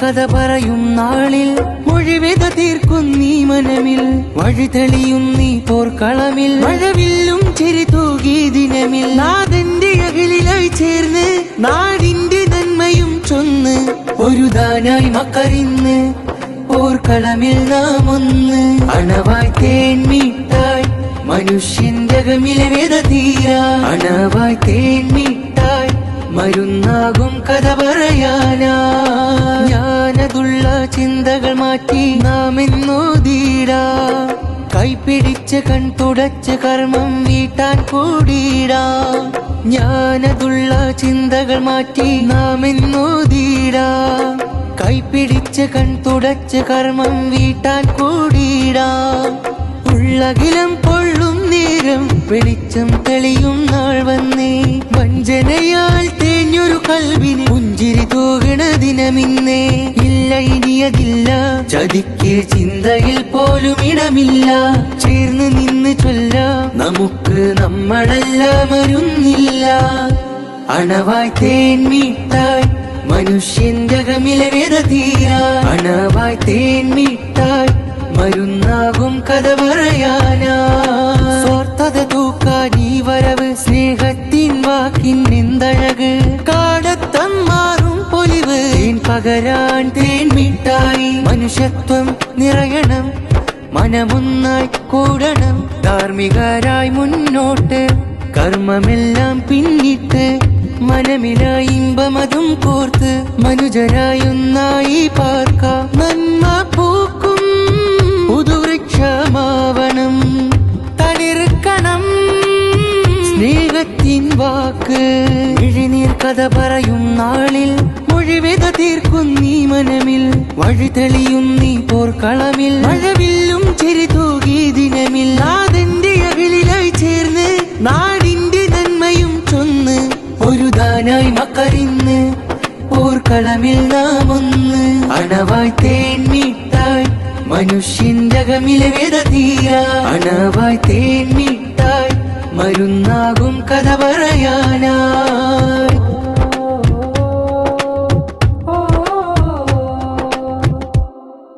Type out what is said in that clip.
കഥ പറയും നാളിൽ മൊഴിവേദ തീർക്കും നീ മനമിൽ വഴി തെളിയും നീ പോർക്കളമിൽ മഴവില്ലും ചെരി തൂകി ദിനമിൽ നാഥന്റെ അകലിലായി ചേർന്ന് നാടിന്റെ നന്മയും ചൊന്ന് ഒരു ദാനായി മക്കരിന്ന് പോർക്കളമിൽ നാം ഒന്ന് അണവായി തേൻമീട്ടായി മനുഷ്യന്റെ അകമിലെ വേദ തീരാ അണവായി തേൻമീട്ടായി മരുന്നാകും കഥ പറയാനാ ജ്ഞാനതുള്ള ചിന്തകൾ മാറ്റി നാം എന്നോതീടാ കൈപിടിച്ച് കൺ തുടച്ച് കർമ്മം വീട്ടാൻ കൂടിയിടാ ജ്ഞാനതുള്ള ചിന്തകൾ മാറ്റി നാം എന്നോതീടാ കൈപിടിച്ച് കൺ തുടച്ച് കർമ്മം വീട്ടാൻ കൂടിയിടാ ഉള്ളകിലം പൊള്ളും നേരം വെളിച്ചം തെളിയും നാൾ വന്നേ വഞ്ചനയാൽ തേഞ്ഞൊരു കൽവിന് പുഞ്ചിരി തൂകണ ദിനമിന്നേ ഇല്ല ഇനിയതില്ല ചതിക്ക് ചിന്തയിൽ പോലും ഇടമില്ല ചേർന്ന് നിന്ന് ചൊല്ല നമുക്ക് നമ്മളെല്ലാം മരുന്നില്ല അണവായി തേൻമീട്ടായി മനുഷ്യന്റെ അകമിലെ വേദ തീരാ അണവായി തേൻമീട്ടായി മരുന്നാകും കഥ പറയാനാ സ്വാർത്ഥത തൂക്കാൻ ഈ വരവ് സ്നേഹത്തിൻ വാക്കിൻ എന്തഴക് കാടത്തം മാറും പൊലിവ് പകരാൻ തേൻമിട്ടായി മനുഷ്യത്വം നിറയണം മനമൊന്നായി കൂടണം ധാർമ്മികരായി മുന്നോട്ട് കർമ്മമെല്ലാം പിന്നിട്ട് മനമിലായി ഇമ്പമതും കോർത്ത് മനുജരായൊന്നായി പാർക്കാം നന്മ പൂക്കും പുതുവൃക്ഷമാവണം തളിർക്കണം സ്നേഹത്തിൻ വാക്ക് ഇഴിനീർ കഥ പറയും നാളിൽ മൊഴിവേദ തീർക്കും നീ മനമിൽ വഴി തെളിയും നീ പോർക്കളമിൽ മഴവില്ലും ചെരി തൂകി ദിനമിൽ നാഥന്റെ അകലിലായി ചേർന്ന് നാടിന്റെ നന്മയും ചൊന്ന് ഒരു ദാനായി മക്കരിന്ന് പോർക്കളമിൽ നാം ഒന്ന് അണവായി തേൻമീട്ടായി മനുഷ്യന്റെ അകമിലെ വേദ തീരാ അണവായി തേൻമീട്ടായി മരുന്നാകും കഥ പറയാനാ